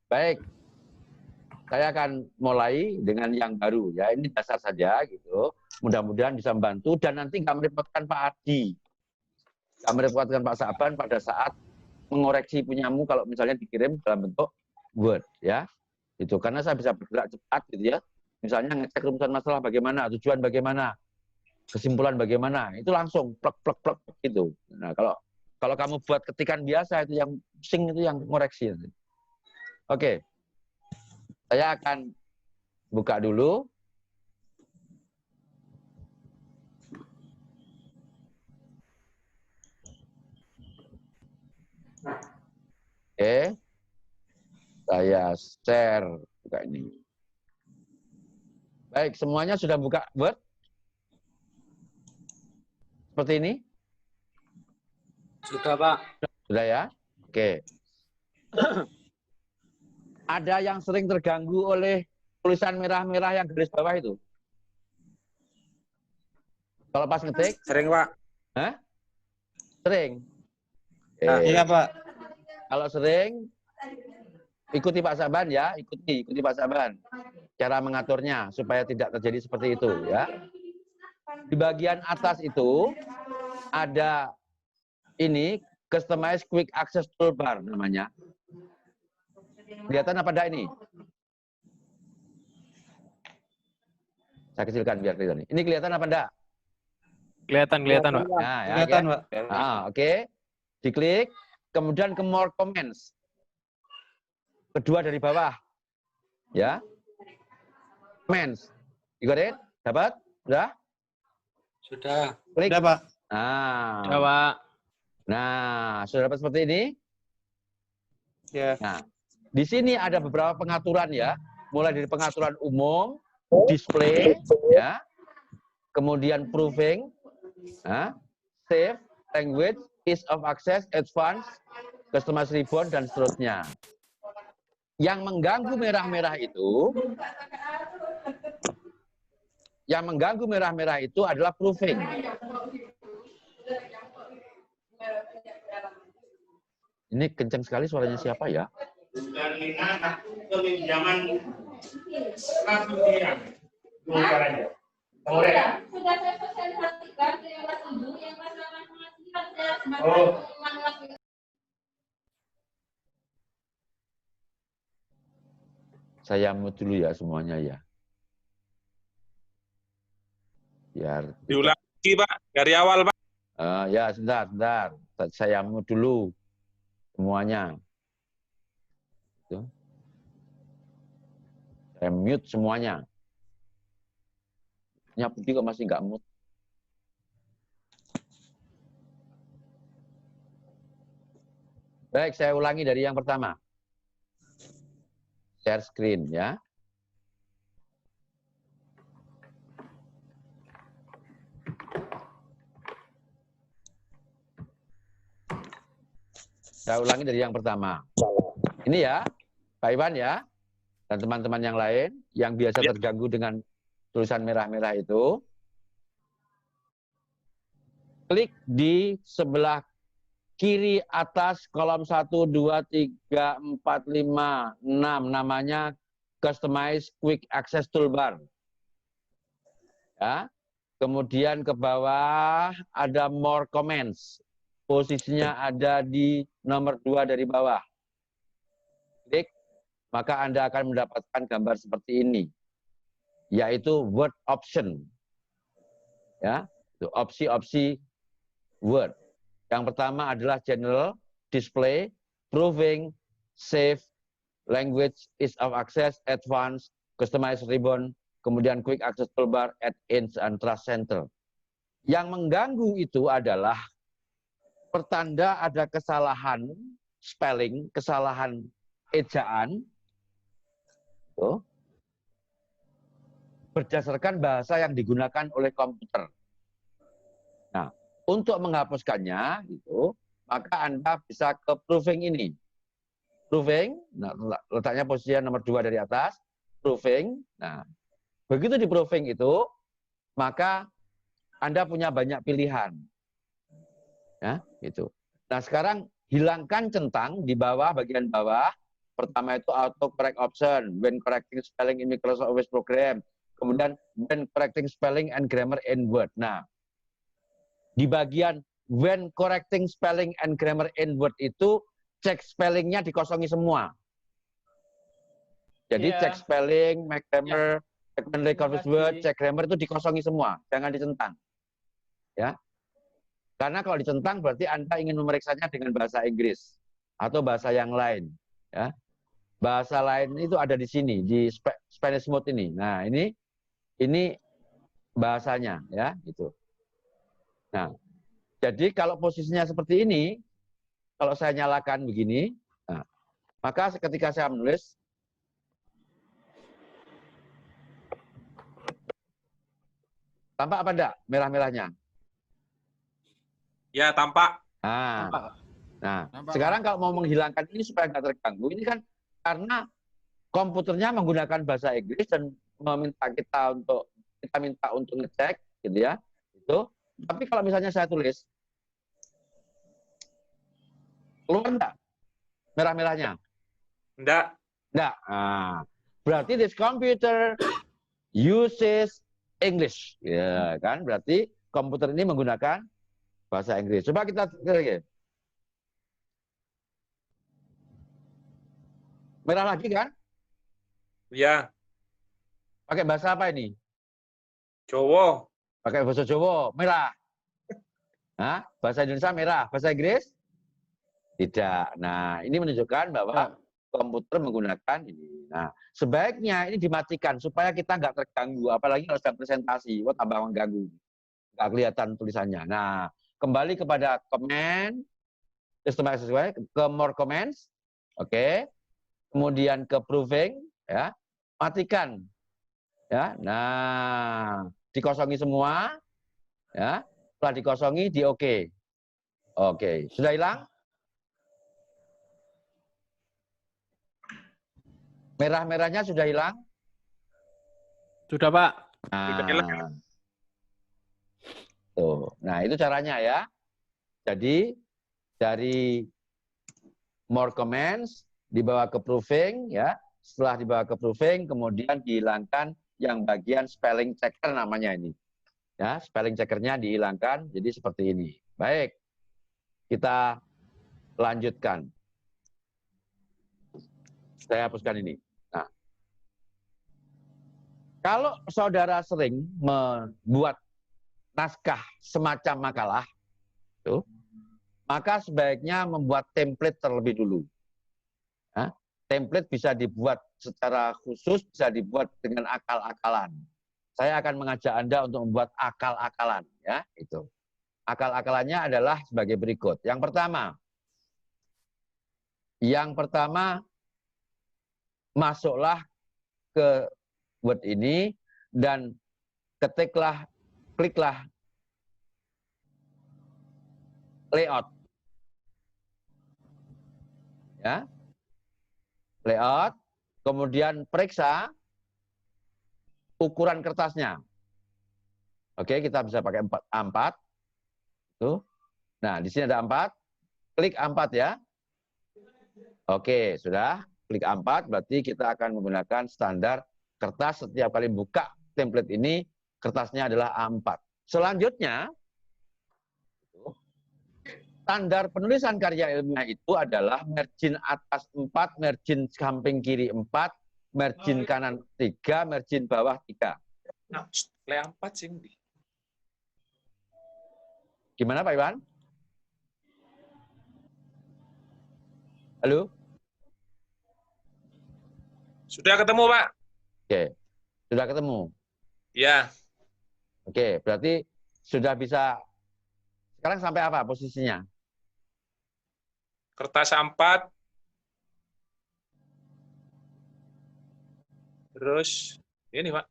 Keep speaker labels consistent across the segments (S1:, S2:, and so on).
S1: Baik, saya akan mulai dengan yang baru ya. Ini dasar saja gitu. Mudah-mudahan bisa membantu dan nanti nggak merepotkan Pak Adi, nggak merepotkan Pak Saban pada saat mengoreksi punyamu kalau misalnya dikirim dalam bentuk Word ya. Itu karena saya bisa bergerak cepat gitu ya. Misalnya ngecek rumusan masalah bagaimana, tujuan bagaimana, kesimpulan bagaimana, itu langsung plek plek plek gitu. Nah, kalau kamu buat ketikan biasa itu yang pusing itu yang koreksi. Oke. Saya akan buka dulu. Oke. Saya share buka ini. Baik, semuanya sudah buka Word? Seperti ini?
S2: Sudah, Pak.
S1: Sudah ya? Oke. Ada yang sering terganggu oleh tulisan merah-merah yang garis bawah itu? Kalau pas ngetik?
S2: Sering, Pak.
S1: Hah? Sering?
S2: Iya, Pak.
S1: Kalau sering, ikuti Pak Saban ya, ikuti Pak Saban. Cara mengaturnya supaya tidak terjadi seperti itu ya. Di bagian atas itu ada ini Customize Quick Access Toolbar namanya. Kelihatan apa enggak ini? Saya kecilkan biar kelihatan. Ini kelihatan apa enggak?
S3: Kelihatan, Pak.
S1: Nah, ya,
S2: Kelihatan,
S1: ya.
S2: Pak.
S1: Oke. Diklik, kemudian ke More Comments. Kedua dari bawah. Ya. Comments. You got it? Dapat? Sudah?
S2: Sudah.
S1: Klik.
S2: Sudah, Pak.
S1: Nah.
S3: Sudah, Pak.
S1: Nah, sudah dapat seperti ini?
S2: Ya.
S1: Nah, di sini ada beberapa pengaturan ya. Mulai dari pengaturan umum, display, ya. Kemudian proofing, save, language, ease of access, advanced, customize ribbon, dan seterusnya. Yang mengganggu merah-merah itu, adalah proofing. Ini kencang sekali suaranya siapa ya?
S4: Sudah saya presentasikan ke yang kelas 7, yang kelas 8 saya
S1: Saya mute dulu ya semuanya ya. Biar
S5: diulang lagi, Pak, dari awal, Pak.
S1: ya, sebentar. Saya mute dulu semuanya. Tuh. Saya mute semuanya. Putih kok masih nggak mute. Baik, saya ulangi dari yang pertama. Share screen ya. Saya ulangi dari yang pertama. Ini ya, Pak Iwan ya, dan teman-teman yang lain yang biasa terganggu dengan tulisan merah-merah itu, klik di sebelah kiri atas kolom 1, 2, 3, 4, 5, 6, namanya Customize Quick Access Toolbar. Ya. Kemudian ke bawah ada More Comments. Posisinya ada di nomor 2 dari bawah. Klik, maka Anda akan mendapatkan gambar seperti ini, yaitu Word Option. Ya, itu opsi-opsi Word. Yang pertama adalah General, Display, Proofing, Save, Language, Ease of Access, Advanced, Customize Ribbon, kemudian Quick Access Toolbar, Add-ins, and Trust Center. Yang mengganggu itu adalah pertanda ada kesalahan spelling, kesalahan ejaan, berdasarkan bahasa yang digunakan oleh komputer. Nah, untuk menghapuskannya, maka Anda bisa ke proofing ini. Proofing, nah, letaknya posisinya nomor 2 dari atas, proofing. Nah, begitu di proofing itu, maka Anda punya banyak pilihan. Ya, gitu. Nah, sekarang hilangkan centang di bawah, bagian bawah, Pertama itu auto correct option, when correcting spelling in Microsoft Office program. Kemudian when correcting spelling and grammar in Word. Nah, di bagian when correcting spelling and grammar in Word itu cek spellingnya dikosongi semua. Jadi cek spelling, make grammar, cek Microsoft Word, cek grammar itu dikosongi semua, jangan dicentang. Ya. Karena kalau dicentang berarti Anda ingin memeriksanya dengan bahasa Inggris atau bahasa yang lain. Ya. Bahasa lain itu ada di sini, di Spanish mode ini. Nah, ini bahasanya, ya, gitu. Nah, jadi kalau posisinya seperti ini, kalau saya nyalakan begini, nah, maka ketika saya menulis, tampak apa enggak merah-merahnya?
S5: Ya, tampak.
S1: Nah, sekarang kalau mau menghilangkan ini supaya nggak terganggu, ini kan karena komputernya menggunakan bahasa Inggris dan kita minta untuk ngecek, gitu ya. Itu. Tapi kalau misalnya saya tulis, keluar enggak merah-merahnya?
S5: Enggak.
S1: Enggak. Nah, berarti this computer uses English, ya kan? Berarti komputer ini menggunakan bahasa Inggris. Coba kita lagi. Merah lagi kan?
S5: Ya.
S1: Pakai bahasa apa ini?
S5: Jawa.
S1: Pakai bahasa Jawa, merah. Nah, bahasa Indonesia merah. Bahasa Inggris? Tidak. Nah, ini menunjukkan bahwa komputer menggunakan ini. Nah, sebaiknya ini dimatikan supaya kita nggak terganggu. Apalagi kalau sedang presentasi, wah tambah mengganggu. Nggak kelihatan tulisannya. Nah, kembali kepada command, customize ke more commands. Oke. Kemudian ke proving, ya. Matikan. Ya. Nah, dikosongi semua, ya. Setelah dikosongi, di oke. Oke, sudah hilang? Merah-merahnya sudah hilang?
S3: Sudah, Pak.
S1: Nah, tuh. Nah, itu caranya ya. Jadi, dari more commands, dibawa ke proving, ya. Setelah dibawa ke proving, kemudian dihilangkan yang bagian spelling checker namanya ini. Ya, spelling checkernya dihilangkan, jadi seperti ini. Baik, kita lanjutkan. Saya hapuskan ini. Nah, kalau saudara sering membuat naskah semacam makalah, maka sebaiknya membuat template terlebih dulu. Nah, template bisa dibuat secara khusus, bisa dibuat dengan akal-akalan. Saya akan mengajak Anda untuk membuat akal-akalan, ya, itu. Akal-akalannya adalah sebagai berikut. Yang pertama, masuklah ke Word ini dan kliklah layout. Ya. Layout, kemudian periksa ukuran kertasnya. Oke, kita bisa pakai A4. Tuh. Nah, di sini ada 4. Klik A4 ya. Oke, sudah. Klik A4, berarti kita akan menggunakan standar kertas. Setiap kali buka template ini, kertasnya adalah A4. Selanjutnya, standar penulisan karya ilmiah itu adalah margin atas 4, margin samping kiri 4, margin kanan 3, margin bawah 3.
S5: Nah, le 4 sih.
S1: Gimana Pak Iwan? Halo?
S5: Sudah ketemu, Pak?
S1: Oke, sudah ketemu?
S5: Ya.
S1: Oke, berarti sudah bisa, sekarang sampai apa posisinya?
S5: Kertas A4. Terus, ini Pak.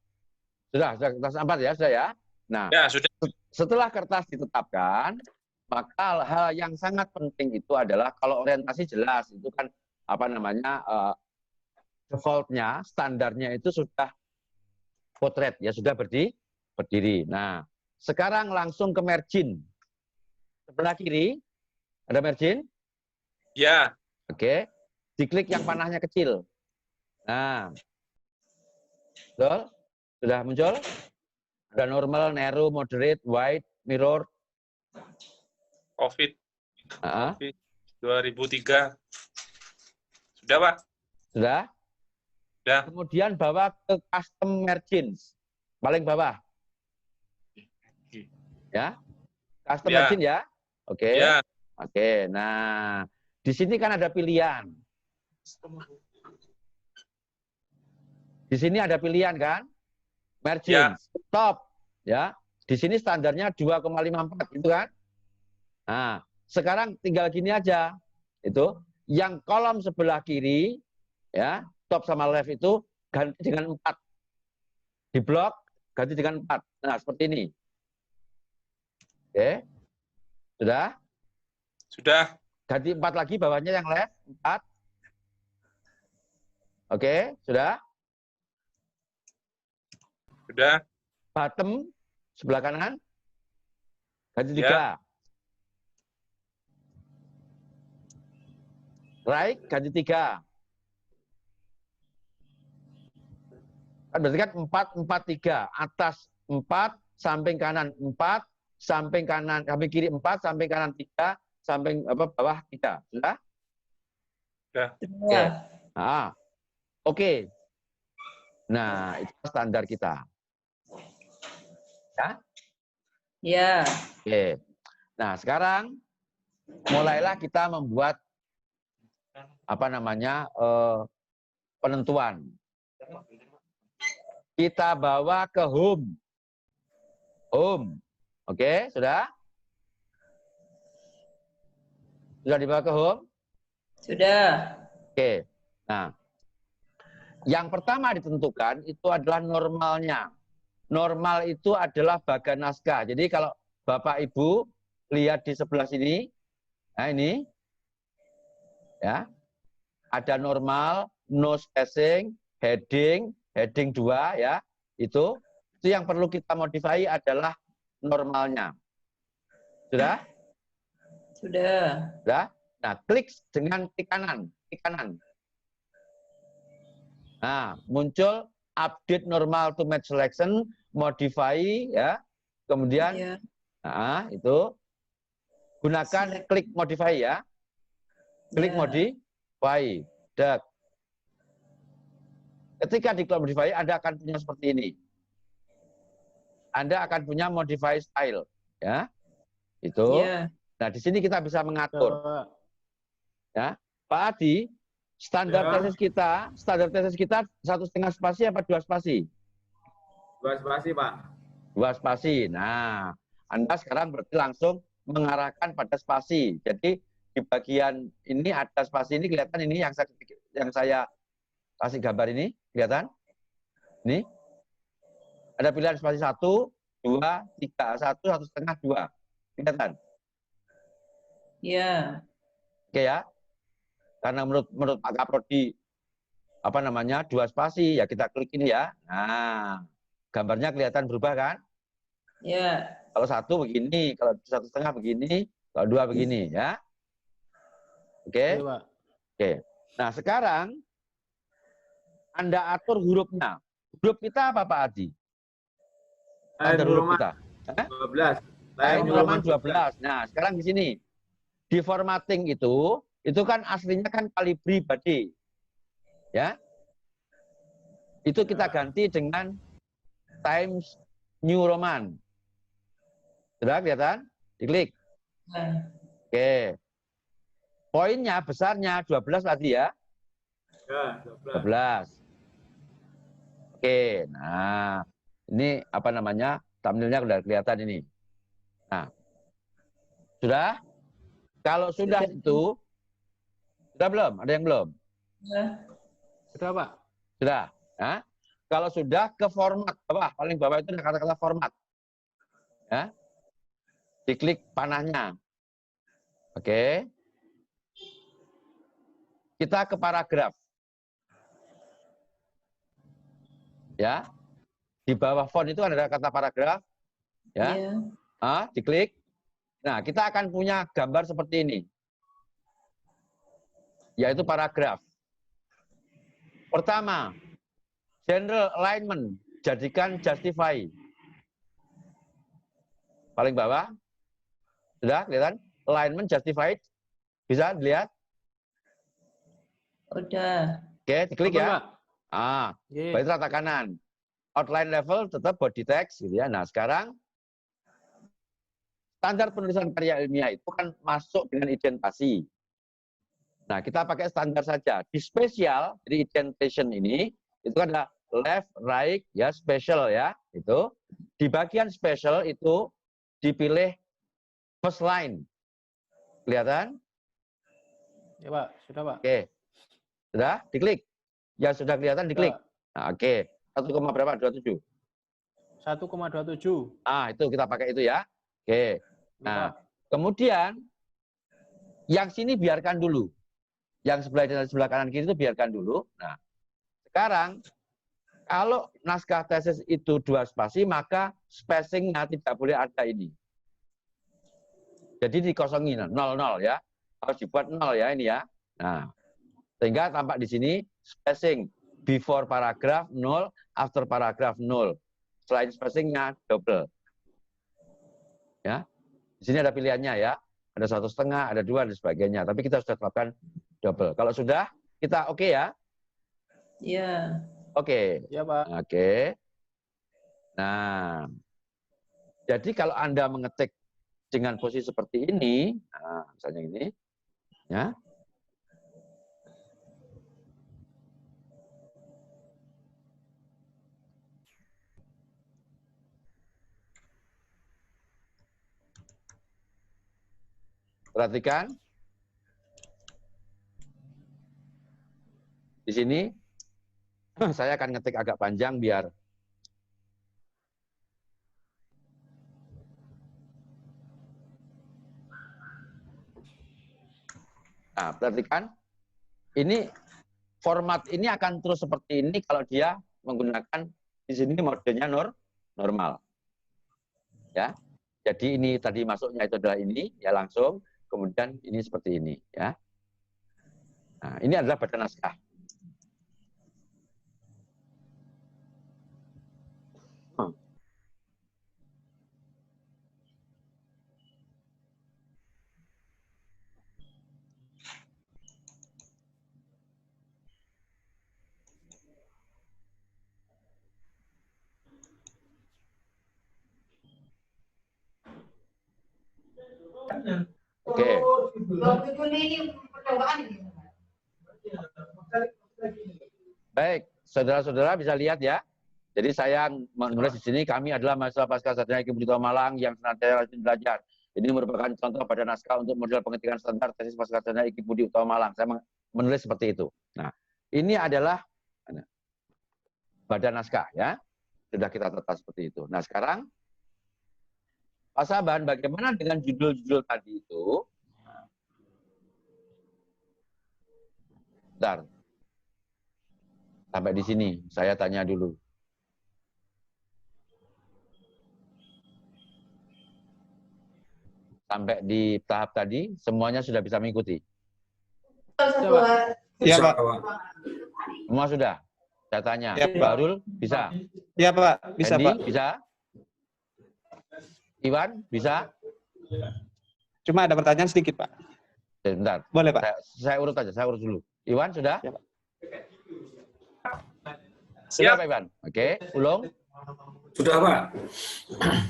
S1: Sudah kertas A4 ya, sudah ya? Nah,
S5: Ya, sudah.
S1: Setelah kertas ditetapkan, maka hal yang sangat penting itu adalah kalau orientasi jelas, itu kan apa namanya, default-nya, standarnya itu sudah potret, ya sudah berdiri. Nah, sekarang langsung ke margin. Sebelah kiri, ada margin?
S5: Ya.
S1: Oke. diklik yang panahnya kecil. Nah, betul? Sudah muncul? Ada normal, narrow, moderate, wide, mirror.
S5: COVID.
S1: Ah,
S5: COVID 2003. Sudah, Pak?
S1: sudah?
S5: Sudah.
S1: Kemudian bawa ke custom margins. Paling bawah. Ya. Custom
S5: Ya.
S1: margin ya. Oke.
S5: Ya.
S1: Oke. Nah, di sini kan ada pilihan. Di sini ada pilihan kan? Margin, top, ya. Di sini standarnya 2,54 gitu kan? Nah, sekarang tinggal gini aja. Itu yang kolom sebelah kiri ya, top sama left itu ganti dengan 4. Di blok ganti dengan 4. Nah, seperti ini. Oke. Sudah?
S5: Sudah.
S1: Ganti 4 lagi bawahnya yang left 4. Oke, sudah?
S5: Sudah.
S1: Bottom sebelah kanan ganti 3.
S5: Ya.
S1: Right ganti 3. Kan berarti kan 4 4 3. Atas 4, samping kanan 4, samping kanan, samping kiri 4, samping kanan 3, samping bawah 3. Sudah?
S5: Sudah.
S1: Oke. Nah, oke. Nah, itu standar kita. Ya?
S6: Ya.
S1: Oke. Nah, sekarang mulailah kita membuat penentuan. Kita bawa ke home. Home. Oke, sudah? Sudah dibawa ke home?
S6: Sudah.
S1: Oke. Nah, yang pertama ditentukan itu adalah normalnya. Normal itu adalah bagan naskah. Jadi kalau Bapak Ibu lihat di sebelah sini, nah ini, ya, ada normal, no spacing, heading 2 ya, itu yang perlu kita modify adalah normalnya. Sudah?
S6: Sudah.
S1: Sudah? Nah, klik dengan klik kanan. Nah, muncul update normal to match selection, modify ya. Kemudian
S6: Ya.
S1: nah, itu gunakan klik modify ya. Klik
S6: Ya.
S1: modify. Dak. Ketika di klik modify Anda akan punya seperti ini. Anda akan punya modify style ya. Itu.
S6: Ya.
S1: Nah, di sini kita bisa mengatur. Ya. Pak Adi, standar tesis kita 1,5 spasi apa 2 spasi?
S7: 2 spasi, Pak.
S1: 2 spasi. Nah, Anda sekarang berarti langsung mengarahkan pada spasi. Jadi di bagian ini ada spasi ini kelihatan ini yang saya kasih gambar ini, kelihatan? Ini. Ada pilihan spasi 1, 2, 3, 1, 1,5, 2. Kelihatan?
S6: Ya.
S1: Oke ya. Karena menurut Pak Kaprodi 2 spasi ya kita klik ini ya. Nah, gambarnya kelihatan berubah kan?
S6: Ya.
S1: Kalau 1 begini, kalau 1,5 begini, kalau 2 begini ya. Oke? Oke. Nah, sekarang Anda atur hurufnya. Huruf kita apa Pak Adi? Standar huruf kita.
S7: 12.
S1: Time Roman 12. Nah, sekarang di sini di formatting itu kan aslinya kan Calibri Body. Ya. Itu kita ganti dengan Times New Roman. Sudah kelihatan? Diklik.
S6: Ya.
S1: Oke. Poinnya besarnya 12 tadi ya.
S7: Ya,
S1: 12. Oke. Nah, ini thumbnailnya sudah kelihatan ini. Nah. Sudah? Kalau sudah itu sudah belum? Ada yang belum?
S3: Sudah, Pak.
S1: Sudah. Nah, kalau sudah ke format paling bawah itu ada kata-kata format. Ya. Diklik panahnya. Oke. Kita ke paragraf. Ya. Di bawah font itu ada kata paragraf. Ya.
S6: Ya.
S1: Diklik. Nah, kita akan punya gambar seperti ini. yaitu paragraf. Pertama, general alignment, jadikan justify. Paling bawah, sudah kelihatan? Alignment justified, bisa dilihat?
S6: Udah.
S1: Oke, diklik ya.
S3: Pak.
S1: Berarti rata kanan. Outline level tetap body text, gitu ya. Nah, sekarang standar penulisan karya ilmiah itu kan masuk dengan identasi. Nah, kita pakai standar saja. Di spesial, jadi indentation ini, itu kan ada left, right, ya, special ya, itu. Di bagian special itu dipilih first line. Kelihatan?
S3: Ya Pak, sudah Pak.
S1: Oke. Sudah? Diklik. Yang sudah kelihatan diklik. Nah, oke. 1, berapa? 27.
S3: 1,27.
S1: Itu kita pakai itu ya. Oke. Nah, kemudian yang sini biarkan dulu. Yang sebelah dan sebelah kanan kiri itu biarkan dulu. Nah, sekarang kalau naskah tesis itu 2 spasi, maka spacing-nya tidak boleh ada ini. Jadi dikosongin 00 ya. Harus dibuat 0 ya ini ya. Nah, sehingga tampak di sini spacing before paragraph 0, after paragraph 0. Selain spacing-nya double. Ya. Di sini ada pilihannya ya. Ada 1,5, ada 2 dan sebagainya. Tapi kita sudah terapkan double. Kalau sudah, kita oke ya?
S6: Iya.
S1: Oke.
S3: Iya, Pak.
S1: Oke. Nah, jadi kalau Anda mengetik dengan posisi seperti ini, nah, misalnya ini, ya. Perhatikan. Di sini, saya akan ngetik agak panjang biar nah, perhatikan. Ini format ini akan terus seperti ini kalau dia menggunakan di sini modenya normal. Ya. Jadi ini tadi masuknya itu adalah ini ya langsung, kemudian ini seperti ini ya. Nah, ini adalah badan naskah. Oke. Baik, saudara-saudara bisa lihat ya. Jadi saya menulis di sini, kami adalah mahasiswa Pascasarjana IKIP Budi Utama Malang yang senantiasa rajin belajar. Ini merupakan contoh pada naskah untuk model pengetikan standar tesis Pascasarjana IKIP Budi Utama Malang. Saya menulis seperti itu. Nah, ini adalah badan naskah ya. Sudah kita tata seperti itu. Nah, sekarang Pak Saban, bagaimana dengan judul-judul tadi itu? Bentar. Sampai di sini, saya tanya dulu. Sampai di tahap tadi, semuanya sudah bisa mengikuti?
S2: Iya, Pak.
S1: Semua sudah? Saya tanya.
S2: Ya, Pak.
S1: Barul, bisa?
S2: Iya, Pak. Bisa,
S1: Hendy,
S2: Pak.
S1: bisa? Iwan, bisa?
S2: Cuma ada pertanyaan sedikit, Pak.
S1: Bentar.
S2: Boleh, Pak.
S1: Saya urut aja, saya urut dulu. Iwan, sudah?
S2: Ya, Pak.
S1: Sudah, Pak Iwan? Oke. Ulung?
S7: Sudah, Pak.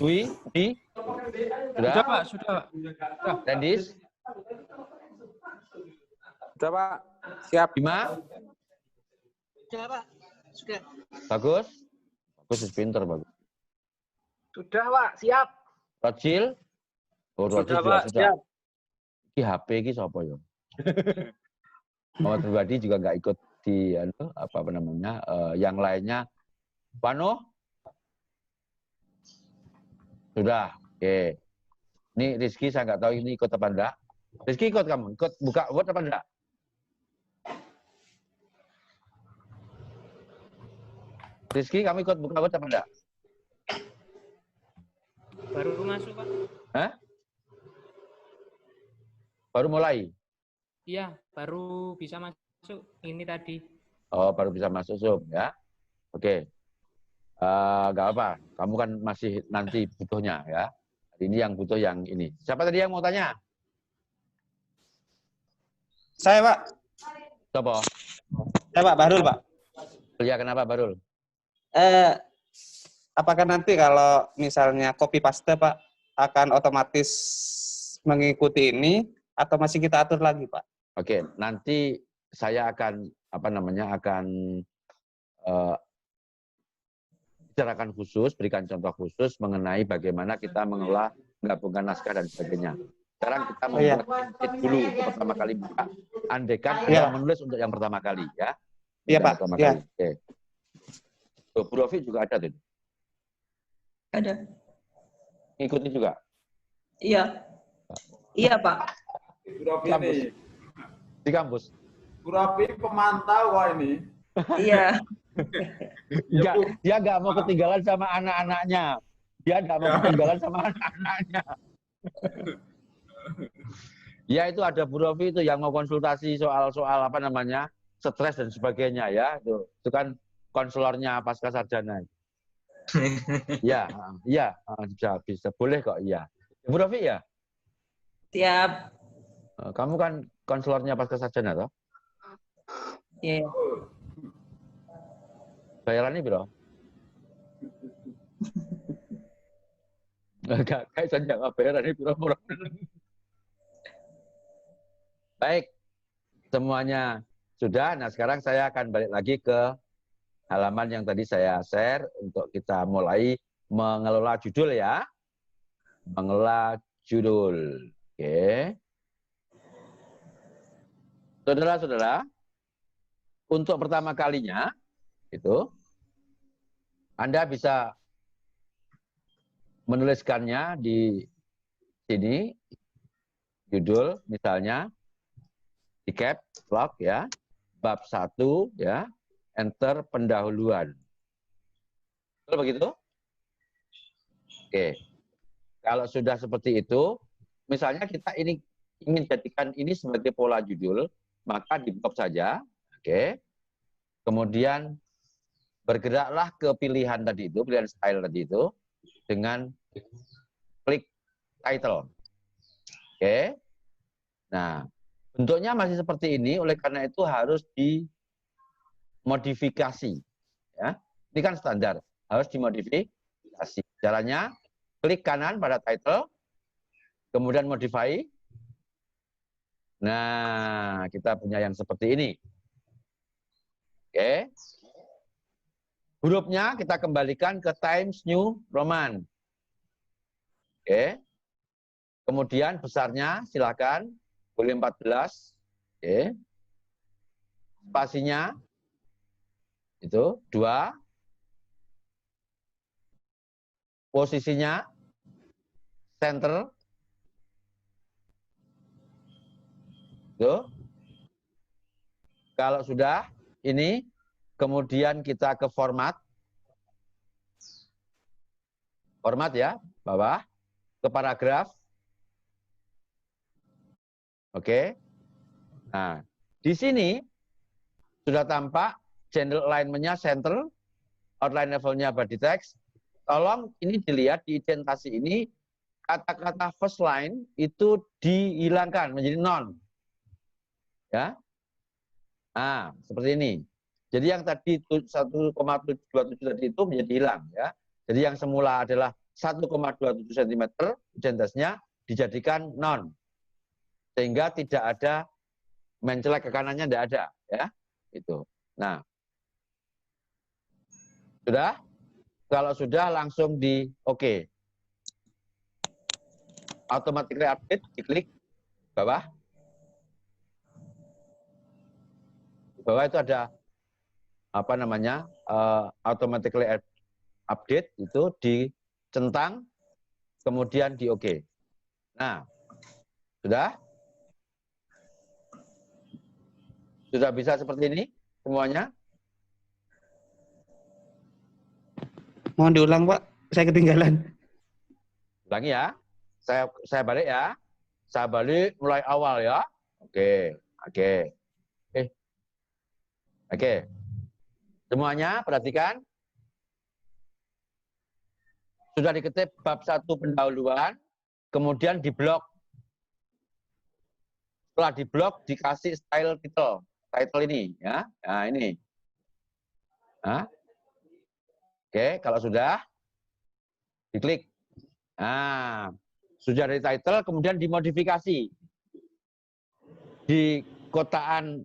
S1: Dwi? Di? Sudah?
S3: Sudah, Pak. Sudah, Pak.
S1: Rendis?
S8: Sudah, Pak. Siap.
S1: Bima?
S9: Sudah, Pak. Sudah.
S1: Bagus? Bagus, pinter, bagus.
S9: Sudah, Pak. Siap.
S1: Rocil? Oh, Rocil
S8: Sudah,
S1: juga
S8: Pak.
S1: sudah.
S8: Siap.
S1: Ini HP ini siapa ya? Muhammad pribadi juga nggak ikut di apa namanya yang lainnya. Pano? Sudah. Oke. Ini Rizky saya nggak tahu ini ikut apa enggak. Rizky ikut kamu? Ikut buka Word apa enggak? Rizky kamu ikut buka Word apa enggak?
S9: Baru masuk, Pak.
S1: Hah? Baru mulai?
S3: Iya, baru bisa masuk ini tadi.
S1: Oh, baru bisa masuk Zoom ya. Oke. Nggak apa, kamu kan masih nanti butuhnya ya. Ini yang butuh yang ini. Siapa tadi yang mau tanya?
S2: Saya, Pak.
S1: Coba.
S2: Saya, Pak Bahrul, Pak.
S1: Ya, kenapa Barul?
S2: Apakah nanti kalau misalnya copy paste, Pak, akan otomatis mengikuti ini atau masih kita atur lagi, Pak?
S1: Oke, nanti saya akan bicarakan khusus, berikan contoh khusus mengenai bagaimana kita mengelola menggabungkan naskah dan sebagainya. Sekarang kita membuat template dulu untuk pertama kali buka. Andekan Anda menulis untuk yang pertama kali ya.
S2: Iya, Pak.
S1: Pertama
S2: Iya.
S1: kali. Oke. Tuh, Bu Rofi juga ada tuh.
S6: Ada.
S1: Ngikutin juga.
S6: Iya. Iya, Pak.
S1: Kampus. Di kampus.
S7: Bu Rafi pemantau kok ini.
S6: Iya.
S1: Enggak, dia nggak mau ketinggalan sama anak-anaknya. Dia nggak mau ketinggalan sama anak-anaknya. Ya itu ada Bu Rofi itu yang mau konsultasi soal-soal apa namanya stres dan sebagainya ya. Itu kan konselornya pasca sarjana. Ya, iya bisa boleh kok iya. Bu Rofi ya.
S6: Siap.
S1: Kamu kan konselornya pasca sarjana toh?
S6: Iya.
S1: Bayarannya berapa? Enggak, kayak saya nggak bayarannya berapa? Baik, semuanya sudah. Nah, sekarang saya akan balik lagi ke halaman yang tadi saya share untuk kita mulai mengelola judul ya. Mengelola judul. Oke. Saudara-saudara, untuk pertama kalinya itu Anda bisa menuliskannya di sini judul misalnya di caps lock ya, bab 1 ya, enter pendahuluan. Betul begitu? Oke. Kalau sudah seperti itu, misalnya kita ini ingin jadikan ini sebagai pola judul, maka di blok saja. Oke. Kemudian bergeraklah ke pilihan tadi itu, pilihan style tadi itu, dengan klik title. Oke. Nah, bentuknya masih seperti ini, oleh karena itu harus dimodifikasi. Ya. Ini kan standar, harus dimodifikasi. Caranya, klik kanan pada title, kemudian modify. Nah, kita punya yang seperti ini. Oke. Hurufnya kita kembalikan ke Times New Roman. Oke. Kemudian besarnya silakan boleh 14. Oke. Spasinya itu 2. Posisinya center. Tuh. Kalau sudah ini kemudian kita ke format. Format ya, bawah ke paragraf. Oke. Nah, di sini sudah tampak general alignment-nya center, outline level-nya body text. Tolong ini dilihat di indentasi ini kata-kata first line itu dihilangkan menjadi non. Ya. Nah, seperti ini. Jadi yang tadi 1,27 tadi itu menjadi hilang ya. Jadi yang semula adalah 1,27 cm identitasnya dijadikan non. Sehingga tidak ada mencelek ke kanannya, tidak ada ya. Itu. Nah. Sudah? Kalau sudah langsung di oke. Automatically update diklik bawah. Di bawah itu ada apa namanya automatically update itu dicentang kemudian di oke. Nah, sudah bisa seperti ini semuanya.
S2: Mohon diulang, Pak. Saya ketinggalan.
S1: Ulangi ya. Saya balik ya. Saya balik mulai awal ya. Oke. Oke. Oke. Semuanya perhatikan. Sudah diketik bab 1 pendahuluan, kemudian diblok. Setelah diblok dikasih style title. Title ini ya. Nah, ini. Nah. Oke, kalau sudah diklik. Nah, sudah dari title kemudian dimodifikasi. Di kotaan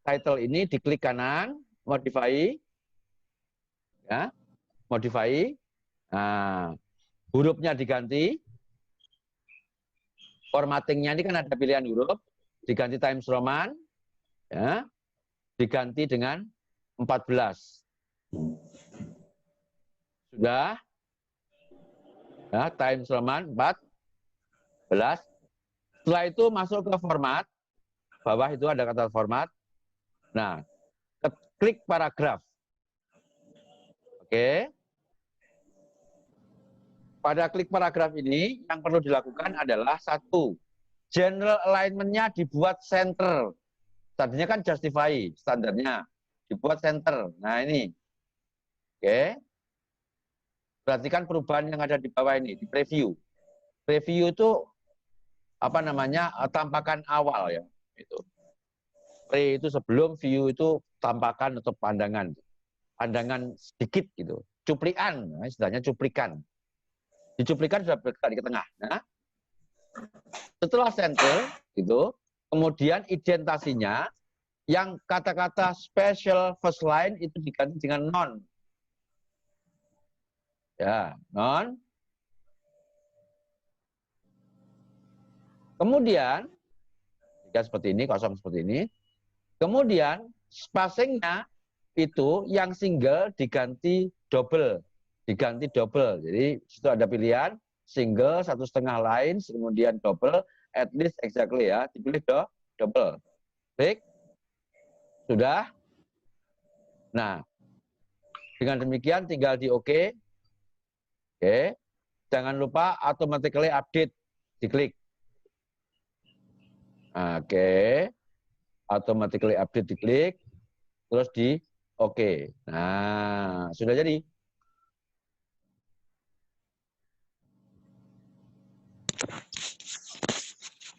S1: title ini diklik kanan, modify. Ya. Modify. Nah, hurufnya diganti. Formattingnya ini kan ada pilihan huruf, diganti Times Roman, ya, diganti dengan 14. Sudah, ya, Times Roman 14. Setelah itu masuk ke format, bawah itu ada kata format. Nah, klik paragraf. Oke. Pada klik paragraf ini, yang perlu dilakukan adalah 1. General alignment-nya dibuat center. Tadinya kan justify, standarnya. Dibuat center. Nah, ini. Oke. Perhatikan perubahan yang ada di bawah ini, di preview. Preview itu, apa namanya, tampakan awal ya. Itu. Pre itu sebelum, view itu tampakan atau pandangan. Pandangan sedikit gitu. Cuplikan, nah, istilahnya cuplikan. Dicuplikan sudah bergerak di tengah. Nah, setelah center, gitu, kemudian identasinya, yang kata-kata special first line itu diganti dengan non. Ya, non. Kemudian, jika seperti ini, kosong seperti ini. Kemudian, spacing-nya itu yang single diganti double. Diganti double. Jadi situ ada pilihan single, 1,5 lines, kemudian double, at least exactly ya. Dipilih double. Klik. Sudah. Nah, dengan demikian tinggal di OK. Oke. Jangan lupa automatically update. Diklik. Oke. Automatically update diklik. Terus di OK. Nah, sudah jadi.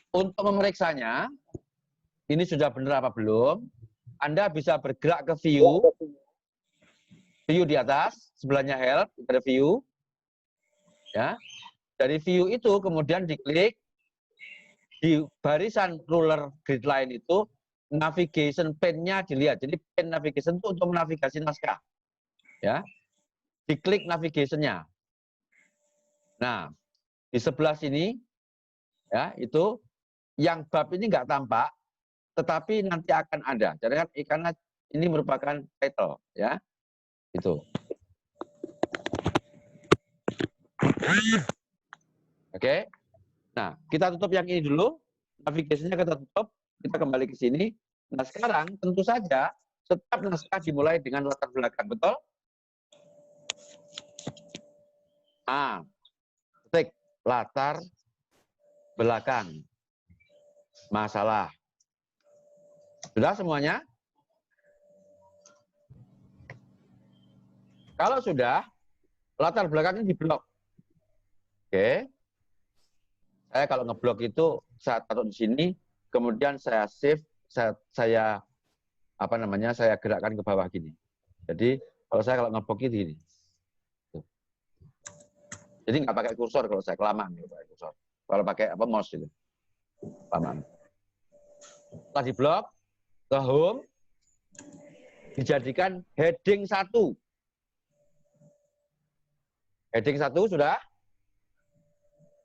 S1: Untuk memeriksanya, ini sudah benar apa belum, Anda bisa bergerak ke view, view di atas, sebelahnya help, ada view. Ya. Dari view itu kemudian diklik, di barisan ruler grid line itu, navigation pane-nya dilihat. Jadi pane navigation itu untuk menavigasi naskah. Ya. Diklik navigation-nya. Nah, di sebelah sini, ya itu, yang bab ini nggak tampak, tetapi nanti akan ada. Jadi kan karena ini merupakan title, ya, itu. Oke. Nah, kita tutup yang ini dulu. Navigasinya kita tutup. Kita kembali ke sini. Nah, sekarang tentu saja setiap naskah dimulai dengan latar belakang, betul? Ah, ketik latar belakang. Masalah. Sudah semuanya? Kalau sudah, latar belakang ini diblok. Oke. Saya kalau ngeblok itu, saya taruh di sini, kemudian saya save, saya apa namanya, saya gerakkan ke bawah gini. Jadi, kalau ngeblok itu gini. Jadi nggak pakai kursor kalau saya, kelamaan. Kursor. Kalau pakai apa mouse itu. Kelamaan. Setelah di blok, ke home, dijadikan heading 1. Heading 1 sudah.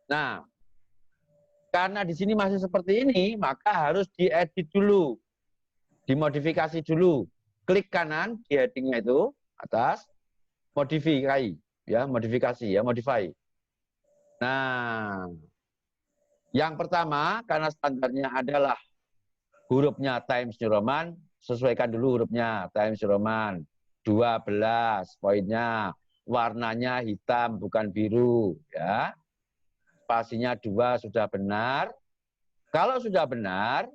S1: Nah, karena di sini masih seperti ini, maka harus diedit dulu. Dimodifikasi dulu. Klik kanan di headingnya itu, atas, modifikasi. Ya, modifikasi, ya, modify. Nah, yang pertama, karena standarnya adalah hurufnya Times New Roman, sesuaikan dulu hurufnya Times New Roman. 12 poinnya, warnanya hitam bukan biru, ya. Spasinya 2 sudah benar. Kalau sudah benar,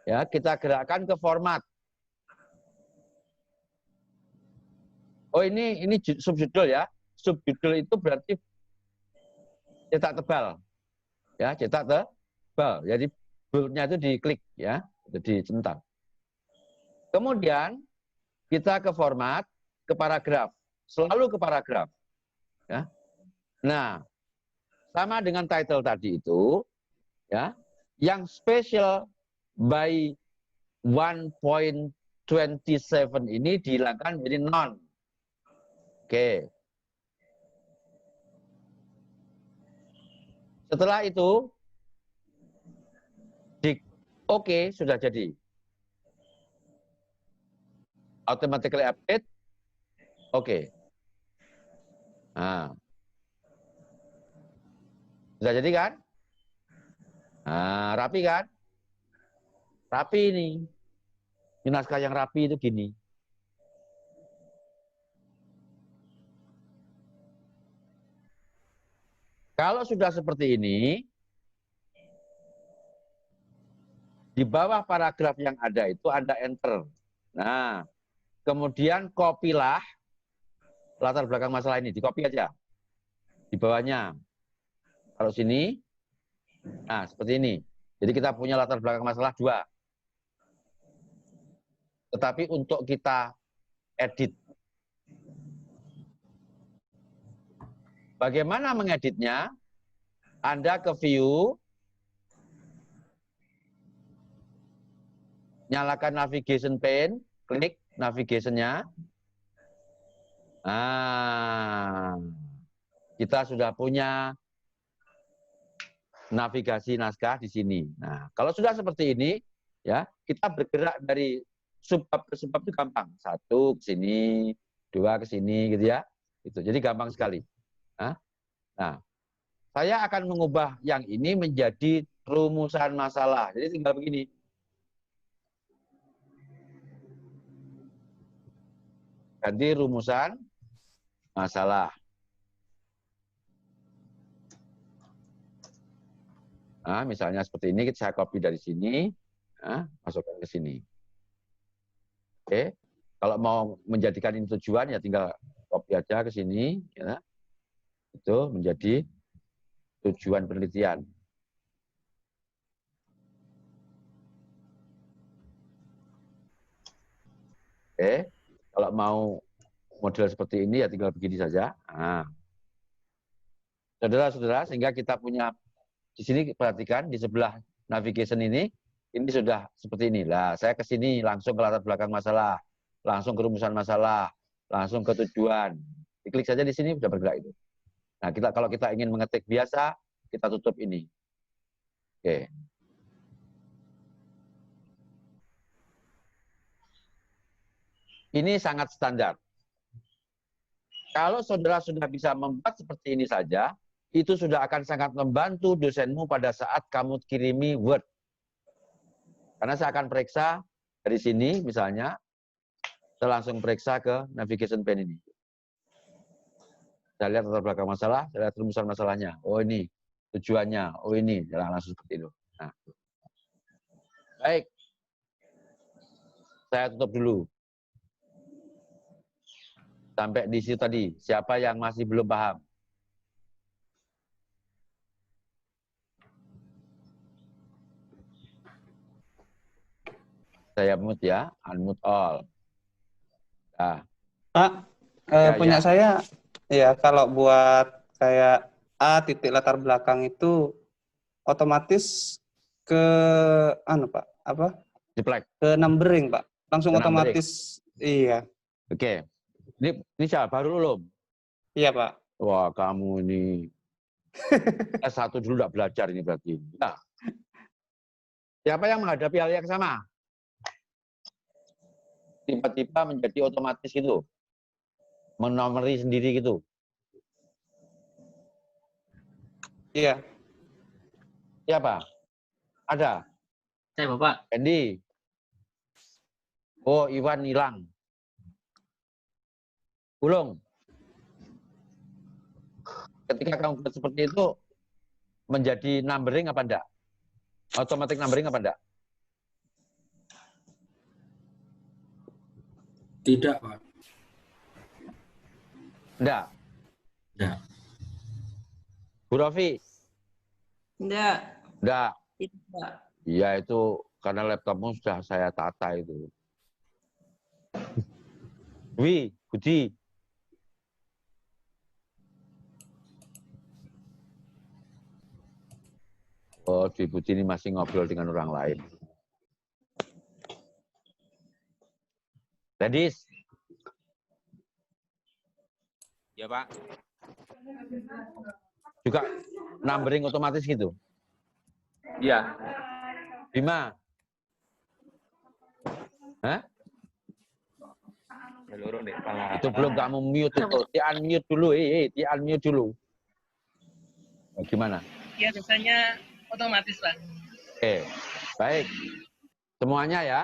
S1: Ya, kita gerakkan ke format. Oh, ini subjudul ya. Subjudul itu berarti cetak tebal. Ya, cetak tebal. Jadi boldnya itu diklik ya, jadi centang. Kemudian kita ke format, ke paragraf. Selalu ke paragraf. Ya. Nah, sama dengan title tadi itu, ya, yang special by 1.27 ini dihilangkan menjadi non. Oke. Setelah itu, oke, sudah jadi. Automatically update, oke. Nah. Sudah jadi kan? Nah, rapi kan? Rapi ini. Ini naskah yang rapi itu gini. Kalau sudah seperti ini, di bawah paragraf yang ada itu ada enter. Nah, kemudian kopilah latar belakang masalah ini, di-copy aja. Di bawahnya. Kalau sini, nah seperti ini. Jadi kita punya latar belakang masalah 2. Tetapi untuk kita edit. Bagaimana mengeditnya? Anda ke view, nyalakan navigation pane, klik navigation-nya. Nah, kita sudah punya navigasi naskah di sini. Nah, kalau sudah seperti ini, ya kita bergerak dari subbab ke subbab itu gampang. 1 ke sini, 2 ke sini, gitu ya. Itu jadi gampang sekali. Nah, saya akan mengubah yang ini menjadi rumusan masalah. Jadi tinggal begini. Ganti rumusan masalah. Nah, misalnya seperti ini, saya copy dari sini, masukkan ke sini. Oke, kalau mau menjadikan ini tujuan, ya tinggal copy aja ke sini, ya. Itu menjadi tujuan penelitian. Oke, kalau mau model seperti ini, ya tinggal begini saja. Nah. Saudara-saudara, sehingga kita punya di sini, perhatikan di sebelah navigation ini sudah seperti ini. Lah, saya ke sini langsung ke latar belakang masalah, langsung ke rumusan masalah, langsung ke tujuan. Diklik saja di sini sudah bergerak itu. Nah, kalau kita ingin mengetik biasa, kita tutup ini. Oke. Ini sangat standar. Kalau saudara sudah bisa membuat seperti ini saja, itu sudah akan sangat membantu dosenmu pada saat kamu kirimi Word. Karena saya akan periksa dari sini, misalnya, saya langsung periksa ke navigation pane ini. Saya lihat latar belakang masalah, saya lihat rumusan masalahnya. Oh ini, tujuannya. Oh ini, langsung seperti itu. Nah. Baik. Saya tutup dulu. Sampai di situ tadi. Siapa yang masih belum paham? Saya mute ya, unmute all. Nah.
S2: Pak, punya saya, ya kalau buat kayak A titik latar belakang itu otomatis ke Pak, apa?
S1: Jeplek.
S2: Ke numbering, Pak. Langsung
S1: ke
S2: otomatis. Numbering. Iya.
S1: Oke. Ini siapa? Baru belum?
S2: Iya, Pak.
S1: Wah, kamu ini S1 dulu enggak belajar ini berarti. Nah. Siapa yang menghadapi hal yang sama? Tiba-tiba menjadi otomatis gitu. Menomori sendiri gitu.
S2: Iya.
S1: Siapa? Ada?
S3: Saya, Bapak.
S1: Andy. Oh, Iwan hilang. Ulung. Ketika kamu buat seperti itu, menjadi numbering apa enggak? Automatic numbering apa enggak?
S10: Tidak, Pak.
S1: Enggak.
S10: Tidak.
S1: Bu Rofi?
S6: Enggak.
S1: Enggak.
S6: Tidak.
S1: Iya, itu karena laptopmu sudah saya tata itu. Dwi, Budi. Oh, Dwi Budi ini masih ngobrol dengan orang lain. Ladies.
S8: Ya, Pak.
S1: Juga numbering otomatis gitu?
S8: Iya.
S1: Bima? Hah? Itu belum kamu mute itu. Di-unmute dulu, di-unmute dulu. Oh, gimana?
S9: Ya, biasanya otomatis, Pak.
S1: Oke, baik. Semuanya ya.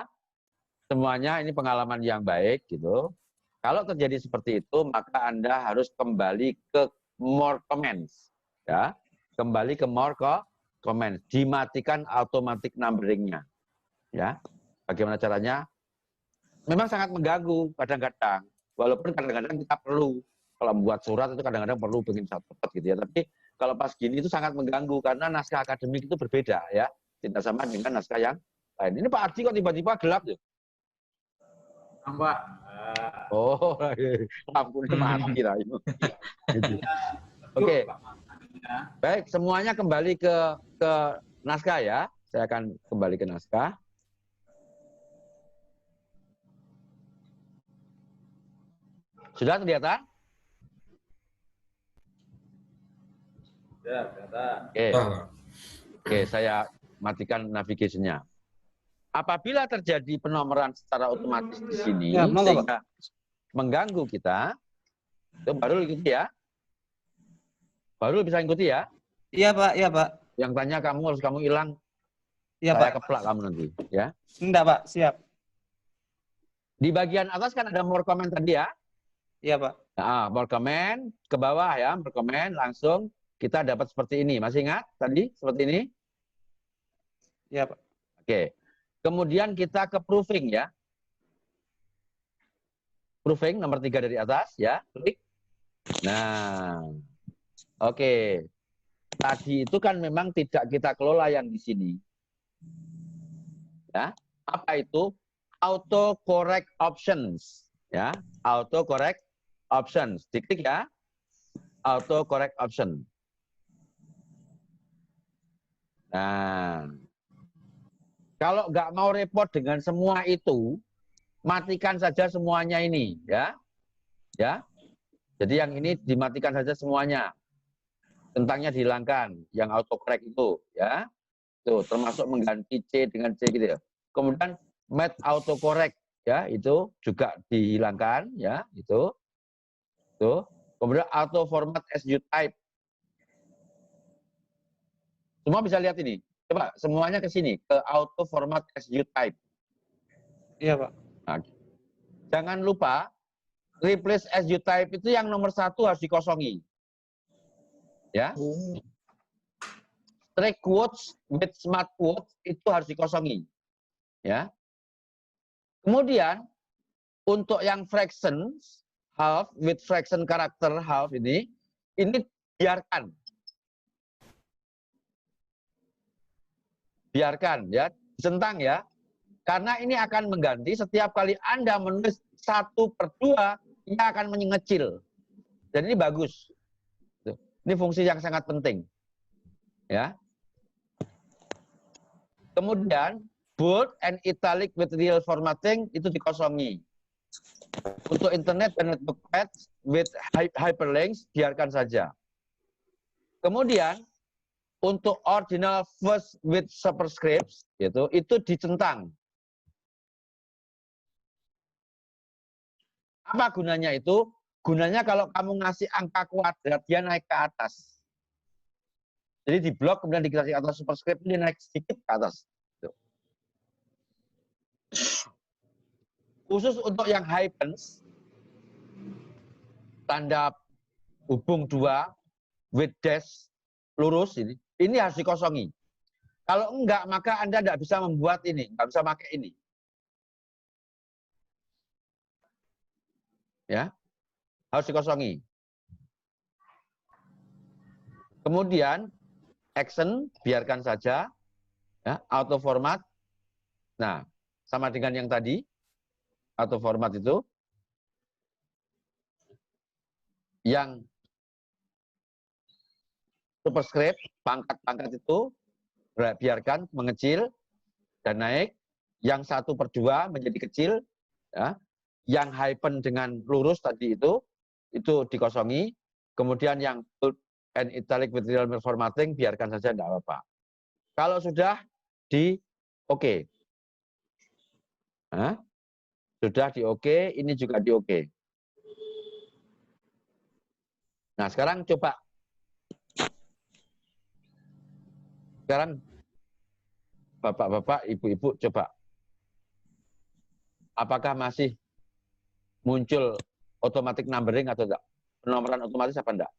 S1: Semuanya ini pengalaman yang baik gitu. Kalau terjadi seperti itu, maka Anda harus kembali ke more comments. Ya, kembali ke more comments. Dimatikan automatic numbering-nya. Ya, bagaimana caranya? Memang sangat mengganggu kadang-kadang. Walaupun kadang-kadang kita perlu. Kalau membuat surat itu kadang-kadang perlu bikin cepat gitu ya. Tapi kalau pas gini itu sangat mengganggu karena naskah akademik itu berbeda ya. Tidak sama dengan naskah yang lain. Ini Pak Ardi kok tiba-tiba gelap ya?
S7: Mbak.
S1: Oh, lampunya mati lah itu. Oke. Baik, semuanya kembali ke naskah ya. Saya akan kembali ke naskah. Sudah kelihatan?
S7: Ya, kelihatan.
S1: Oke, saya matikan navigasinya. Apabila terjadi penomoran secara otomatis di sini,
S2: Ya,
S1: sehingga mengganggu kita, itu baru ikuti ya. Baru bisa ikuti ya.
S2: Iya, Pak. Iya, Pak.
S1: Yang tanya harus kamu hilang.
S2: Iya,
S1: Saya
S2: Pak.
S1: keplak kamu nanti, ya.
S2: Enggak, Pak. Siap.
S1: Di bagian atas kan ada more comment tadi ya.
S2: Iya, Pak.
S1: Nah, more comment ke bawah ya, more comment langsung kita dapat seperti ini. Masih ingat tadi seperti ini?
S2: Iya, Pak.
S1: Oke. Kemudian kita ke proofing ya. Proofing nomor 3 dari atas ya. Klik. Nah. Oke. Tadi itu kan memang tidak kita kelola yang di sini. Ya. Apa itu? Auto correct options. Ya. Auto correct options. Diklik ya. Auto correct option. Nah. Kalau nggak mau repot dengan semua itu, matikan saja semuanya ini, ya. Ya. Jadi yang ini dimatikan saja semuanya. Tentangnya dihilangkan, yang autocorrect itu, ya. Tuh, termasuk mengganti C dengan C gitu ya. Kemudian map autocorrect, ya, itu juga dihilangkan, ya, itu. Tuh. Kemudian auto format as you type. Semua bisa lihat ini. Coba semuanya ke sini, ke auto format as you type.
S2: Iya, Pak.
S1: Nah, jangan lupa, replace as you type itu yang nomor 1 harus dikosongi. Ya. Strike quotes with smart quotes itu harus dikosongi. Ya. Kemudian, untuk yang fractions, half with fraction karakter half ini biarkan. Biarkan ya, centang ya. Karena ini akan mengganti setiap kali Anda menulis 1/2, ia akan mengecil. Jadi ini bagus. Ini fungsi yang sangat penting. Ya. Kemudian bold and italic with real formatting itu dikosongi. Untuk internet dan network pads with hyperlinks biarkan saja. Kemudian untuk ordinal first with superscripts itu dicentang. Apa gunanya itu? Gunanya kalau kamu ngasih angka kuadrat dia naik ke atas. Jadi di blok kemudian dikasih atas superscript dia naik sedikit ke atas. Khusus untuk yang hyphens, tanda hubung 2 with dash lurus ini harus dikosongi. Kalau enggak, maka Anda tidak bisa membuat ini, nggak bisa pakai ini. Ya, harus dikosongi. Kemudian action biarkan saja, ya, auto format. Nah, sama dengan yang tadi, auto format itu yang superscript, pangkat-pangkat itu biarkan mengecil dan naik. Yang 1/2 menjadi kecil, ya. Yang hyphen dengan lurus tadi itu dikosongi. Kemudian yang bold and italic with real formatting biarkan saja, tidak apa-apa. Kalau sudah di oke, sudah di oke, ini juga di oke. Nah, sekarang coba. Sekarang Bapak-bapak, Ibu-ibu coba. Apakah masih muncul automatic numbering atau enggak? Penomoran otomatis apa enggak?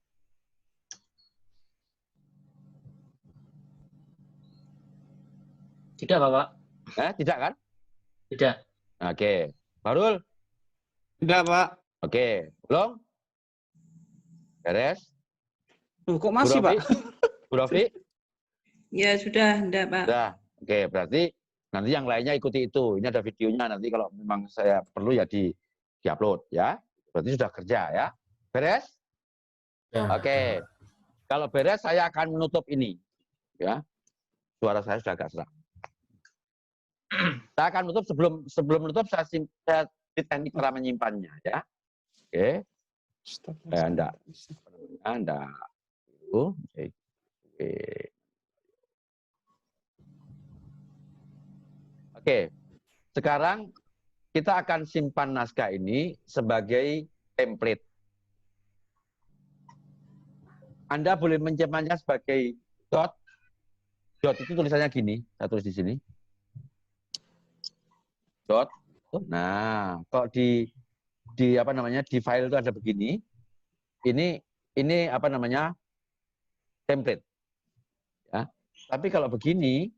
S3: Tidak, Bapak.
S1: Tidak kan?
S3: Tidak.
S1: Oke. Barul?
S2: Tidak, Pak.
S1: Oke. Belum? Beres?
S2: Kok masih,
S1: Bu Rofi?
S2: Pak?
S1: Bu Rofi?
S6: Ya sudah, enggak Pak.
S1: Sudah. Oke, berarti nanti yang lainnya ikuti itu. Ini ada videonya, nanti kalau memang saya perlu ya di-upload ya. Berarti sudah kerja ya. Beres?
S3: Ya.
S1: Oke. Kalau beres saya akan menutup ini. Ya. Suara saya sudah agak serak. Saya akan menutup sebelum menutup saya di teknik cara menyimpannya ya. Oke. Enggak. Enggak. Oke. Oke, sekarang kita akan simpan naskah ini sebagai template. Anda boleh menyimpannya sebagai dot. Dot itu tulisannya gini, saya tulis di sini. Dot. Nah, kok di apa namanya di file itu ada begini. Ini apa namanya template. Ya. Tapi kalau begini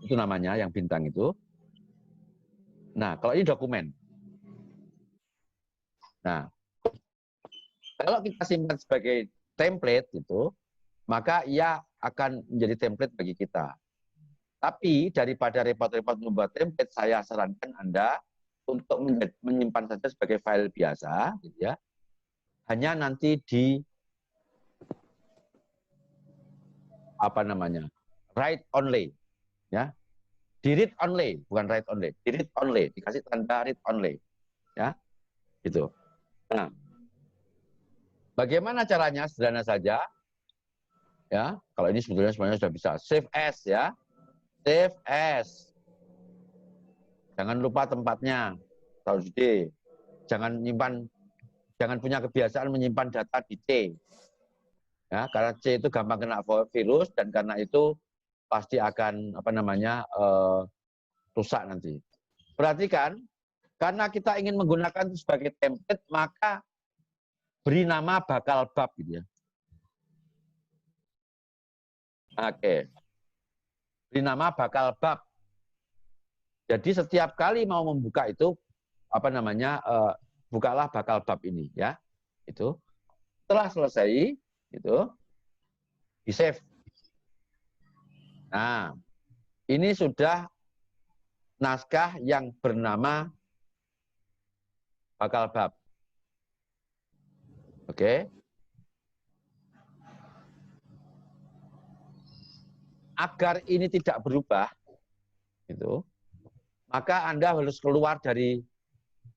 S1: itu namanya yang bintang itu. Nah, kalau ini dokumen. Nah, kalau kita simpan sebagai template itu, maka ia akan menjadi template bagi kita. Tapi daripada repot-repot membuat template, saya sarankan Anda untuk menyimpan saja sebagai file biasa, gitu ya. Hanya nanti di apa namanya, write only, ya. Di read only, bukan write only, di read only, dikasih tanda read only, ya, gitu. Nah, bagaimana caranya? Sederhana saja, ya. Kalau ini sebetulnya semuanya sudah bisa. Save as, ya, save as. Jangan lupa tempatnya, taruh di D. Jangan punya kebiasaan menyimpan data di C. Ya, karena C itu gampang kena virus dan karena itu pasti akan apa namanya rusak nanti. Perhatikan, karena kita ingin menggunakan itu sebagai template, maka beri nama bakal bab gitu ya. Oke. Beri nama bakal bab. Jadi setiap kali mau membuka itu apa namanya bukalah bakal bab ini ya. Itu. Setelah selesai itu di-save. Nah, ini sudah naskah yang bernama bakal bab. Oke. Agar ini tidak berubah, itu, maka Anda harus keluar dari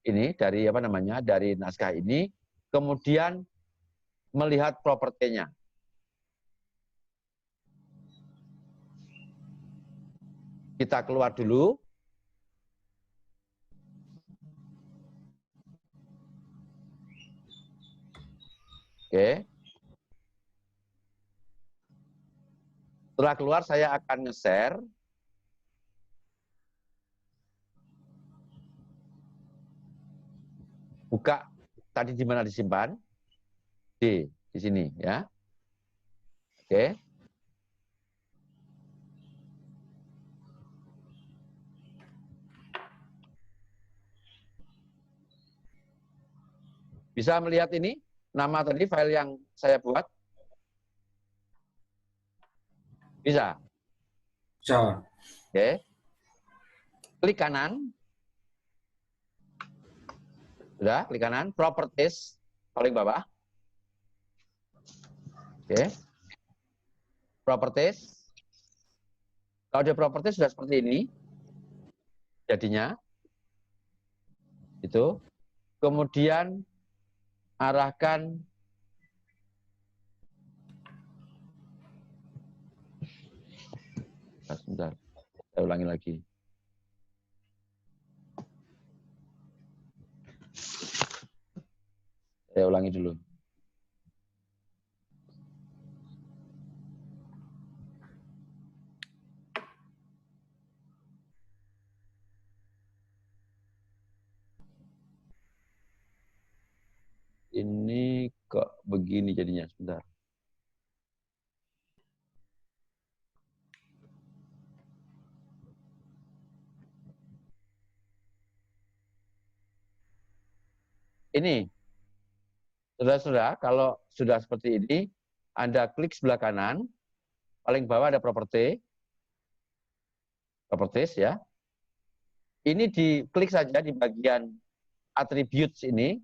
S1: ini, dari apa namanya, dari naskah ini, kemudian melihat propertinya. Kita keluar dulu. Oke. Setelah keluar, saya akan nge-share. Buka tadi di mana disimpan? Di sini ya. Oke. Bisa melihat ini, nama tadi file yang saya buat? Bisa?
S3: Bisa.
S1: Oke. Klik kanan. Sudah, klik kanan. Properties, paling bawah. Oke. Properties. Kalau di properties sudah seperti ini. Jadinya. Itu. Kemudian arahkan sebentar, saya ulangi lagi. Saya ulangi dulu. Ini kok begini jadinya, sebentar. Ini, saudara-saudara, kalau sudah seperti ini, Anda klik sebelah kanan, paling bawah ada properties ya. Ini diklik saja di bagian attributes ini,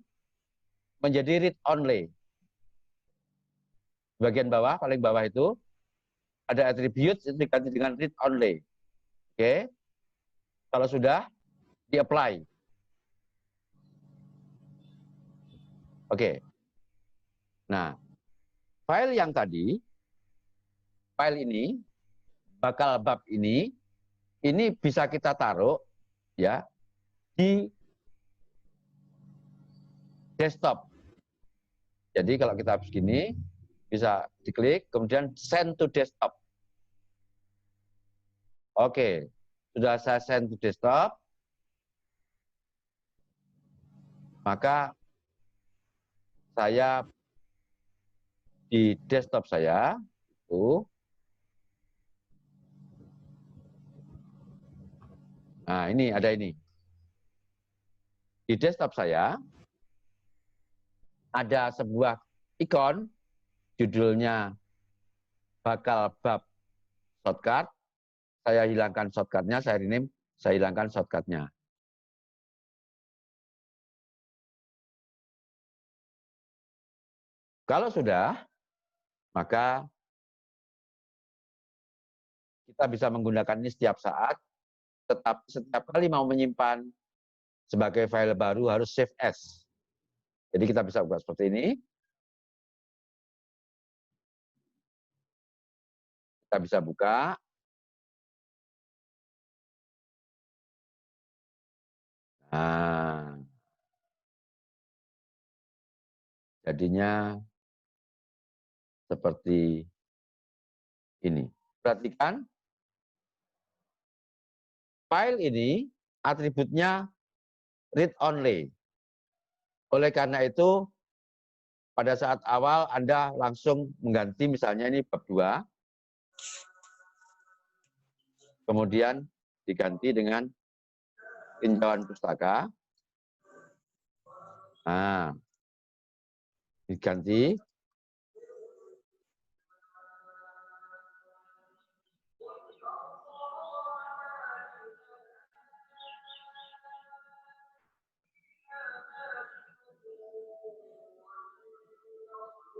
S1: menjadi read only. Bagian bawah, paling bawah itu, ada attributes, itu diganti dengan read only. Oke. Kalau sudah, di-apply. Oke. Nah, file yang tadi, file ini, bakal bab ini bisa kita taruh ya di desktop. Jadi kalau kita begini, bisa diklik, kemudian send to desktop. Oke, sudah saya send to desktop, maka saya di desktop saya itu, nah ini ada ini. Di desktop saya ada sebuah ikon, judulnya bakal bab shortcut. Saya hilangkan shortcutnya, saya rename, saya hilangkan shortcutnya. Kalau sudah, maka kita bisa menggunakan ini setiap saat, tetapi setiap kali mau menyimpan sebagai file baru harus save as. Jadi kita bisa buat seperti ini. Kita bisa buka. Nah, jadinya seperti ini. Perhatikan, file ini atributnya read only. Oleh karena itu, pada saat awal Anda langsung mengganti, misalnya ini bab 2, kemudian diganti dengan tinjauan pustaka. Nah, diganti.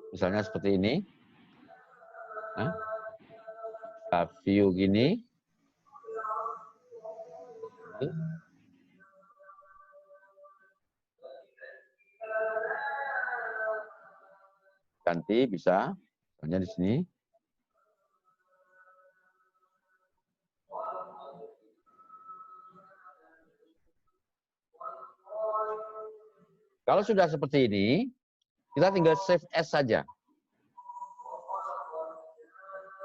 S1: Misalnya seperti ini. Nah, view gini. Ganti bisa, misalnya di sini. Kalau sudah seperti ini, kita tinggal save as saja.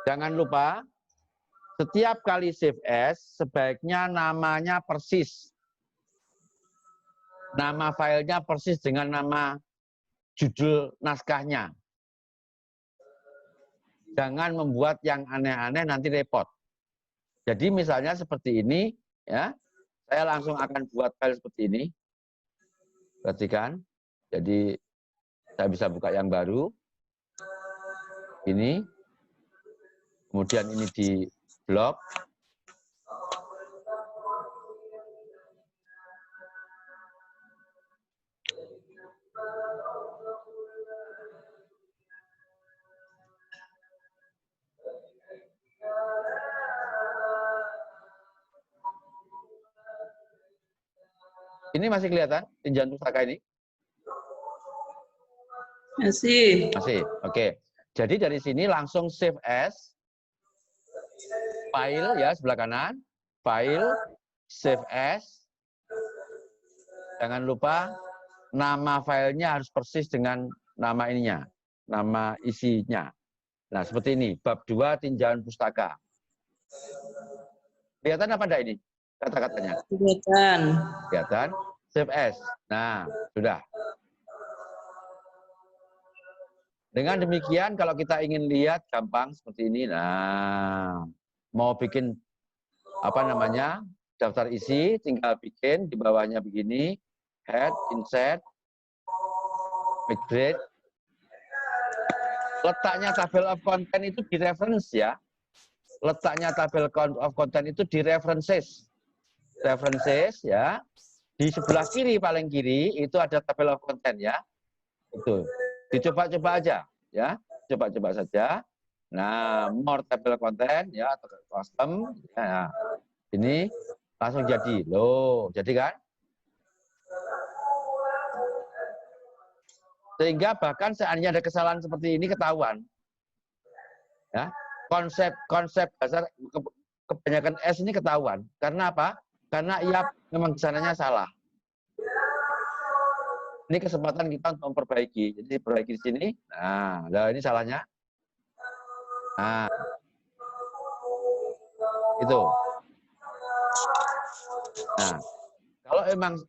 S1: Jangan lupa, setiap kali save as, sebaiknya namanya persis. Nama filenya persis dengan nama judul naskahnya. Jangan membuat yang aneh-aneh, nanti repot. Jadi misalnya seperti ini, ya, saya langsung akan buat file seperti ini. Perhatikan. Jadi Saya bisa buka yang baru. Ini. Kemudian ini di blok. Ini masih kelihatan tinjauan pustaka ini?
S6: Masih.
S1: Masih, oke. Jadi dari sini langsung save as, file ya sebelah kanan, file, save as. Jangan lupa nama filenya harus persis dengan nama ininya, nama isinya. Nah seperti ini, bab 2 tinjauan pustaka. Kelihatan apa enggak ini kata-katanya?
S6: Kelihatan.
S1: Kelihatan, save as. Nah sudah. Dengan demikian kalau kita ingin lihat gampang seperti ini. Nah, mau bikin apa namanya? Daftar isi tinggal bikin di bawahnya begini, head, insert, migrate. Letaknya tabel of content itu di reference ya. Letaknya tabel of content itu di references. References ya. Di sebelah kiri paling kiri itu ada tabel of content ya. Itu. Dicoba-coba aja ya, coba-coba saja. Nah, more table content ya atau custom ya. Ini langsung jadi. Loh, jadi kan? Sehingga bahkan seandainya ada kesalahan seperti ini ketahuan. Ya. Konsep dasar kebanyakan S ini ketahuan. Karena apa? Karena ia memang kesananya salah. Ini kesempatan kita untuk memperbaiki. Jadi perbaiki di sini. Nah, ini salahnya. Nah, itu. Nah, kalau emang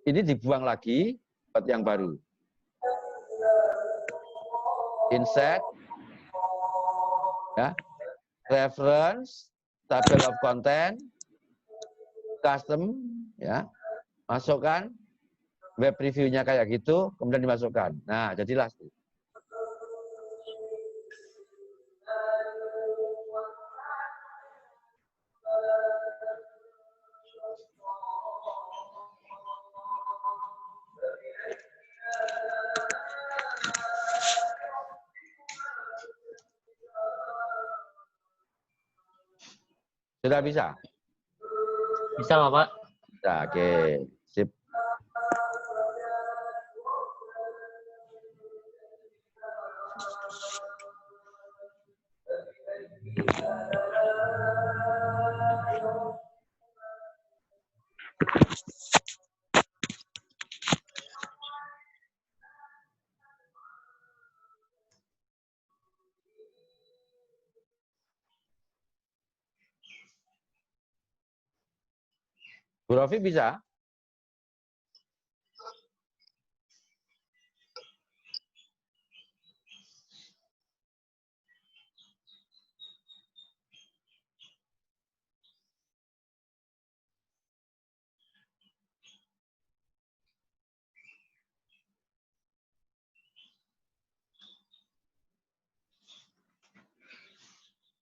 S1: ini dibuang lagi buat yang baru. Insert, ya, reference, table of content, custom, ya, masukkan. Web reviewnya kayak gitu, kemudian dimasukkan. Nah, jadilah. Sudah bisa?
S9: Bisa, Bapak.
S1: Nah, oke, sip. Bu Rofi bisa?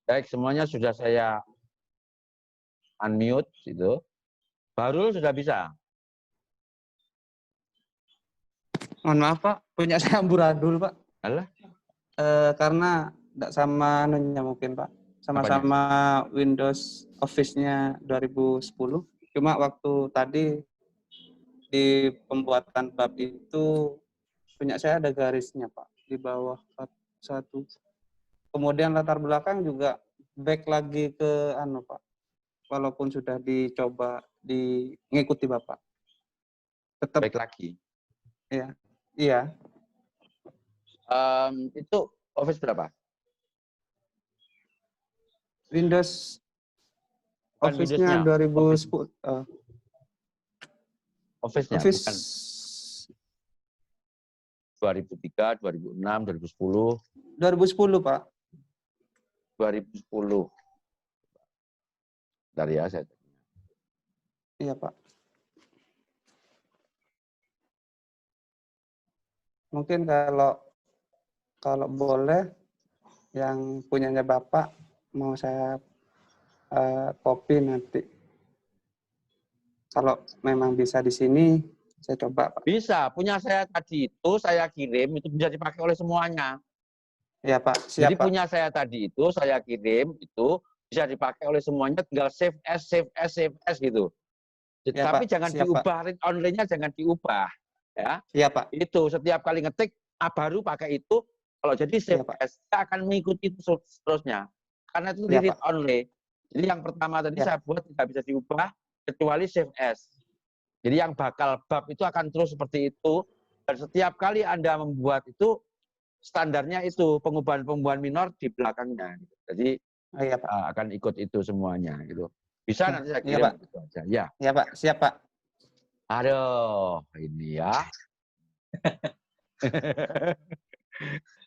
S1: Baik, semuanya sudah saya unmute gitu. Barul sudah bisa.
S2: Mohon maaf Pak, punya saya amburadul Pak.
S1: Alah,
S2: Karena tidak sama anunya mungkin Pak. Sama-sama Windows Office-nya 2010. Cuma waktu tadi di pembuatan bab itu punya saya ada garisnya Pak di bawah bab 1. Kemudian latar belakang juga back lagi ke anu Pak. Walaupun sudah dicoba mengikuti Bapak. Tetap
S1: baik lagi.
S2: ya. Iya.
S1: Itu Office berapa?
S2: Windows
S1: Bukan
S2: Office-nya
S1: Windows-nya,
S2: 2010.
S1: Office-nya,
S2: Office
S1: bukan 2003, 2006, 2010.
S2: 2010 Pak.
S1: 2010. Bentar ya, saya.
S2: Iya Pak. mungkin kalau boleh yang punyanya Bapak mau saya copy nanti. Kalau memang bisa di sini, saya coba, Pak.
S1: Bisa, punya saya tadi itu saya kirim, itu bisa dipakai oleh semuanya.
S2: Iya, Pak. Siap,
S1: Jadi
S2: Pak.
S1: punya saya tadi itu saya kirim, itu bisa dipakai oleh semuanya, tinggal save as gitu.
S2: Ya,
S1: Tapi
S2: Pak.
S1: jangan
S2: Siap,
S1: diubah, read only-nya jangan diubah. Ya,
S2: Iya, Pak.
S1: itu setiap kali ngetik, baru pakai itu, kalau jadi save
S2: Iya, Pak.
S1: as, kita akan mengikuti itu seterusnya. Karena itu
S2: Iya,
S1: read
S2: Pak.
S1: only. Jadi yang pertama tadi
S2: Ya.
S1: saya buat tidak bisa diubah, kecuali save as. Jadi yang bakal bab itu akan terus seperti itu, dan setiap kali Anda membuat itu, standarnya itu pengubahan-pengubahan minor di belakangnya. Jadi
S2: Iya, Pak.
S1: akan ikut itu semuanya gitu. Bisa nanti saya
S2: Iya,
S1: kirim
S2: Pak.
S1: gitu aja. Ya.
S2: Iya, Pak. Siap, Pak.
S1: Aduh, ini ya.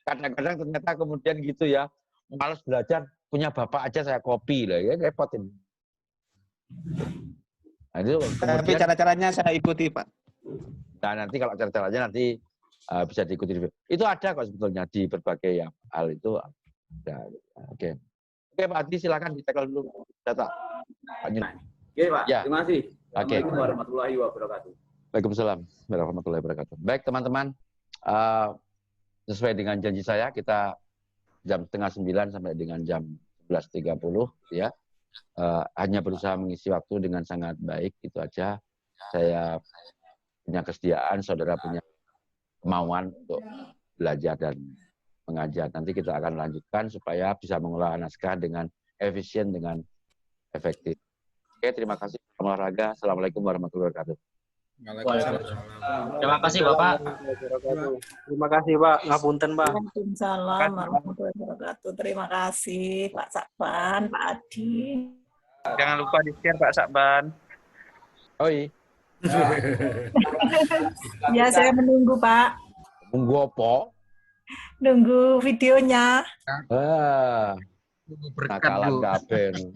S1: Kadang-kadang ternyata kemudian gitu ya, malas belajar, punya bapak aja saya copy lah, ya repot ini. Nah, itu
S2: Tapi
S1: kemudian,
S2: cara-caranya saya ikuti, Pak.
S1: nah nanti kalau cara-caranya nanti bisa diikuti. Itu ada kok sebetulnya di berbagai ya, hal itu ada. Oke. Oke Pak Adi, silakan di-tackle dulu data. Pak Nyun.
S7: Oke, Pak.
S1: Ya.
S7: Terima kasih.
S1: Oke.
S7: Assalamualaikum warahmatullahi wabarakatuh.
S1: Waalaikumsalam warahmatullahi wabarakatuh. Baik teman-teman, sesuai dengan janji saya, kita jam 8:30 sampai dengan jam 11:30 ya. Hanya berusaha mengisi waktu dengan sangat baik, itu aja. Saya punya kesediaan, saudara punya kemauan untuk belajar dan mengajar. Nanti kita akan lanjutkan supaya bisa mengelola naskah dengan efisien, dengan efektif. Oke, terima kasih. Salam olahraga. Assalamualaikum warahmatullahi wabarakatuh.
S9: Terima kasih Bapak.
S10: Terima kasih Pak, ngapunten Pak.
S6: Waalaikumsalam warahmatullahi wabarakatuh. Terima kasih Pak Sakban, Pak Adi.
S10: Jangan lupa di-share Pak Sakban.
S1: Oi,
S6: Ya, saya menunggu Pak.
S1: monggo apa?
S6: Nunggu videonya.
S1: Nakalan kabeh.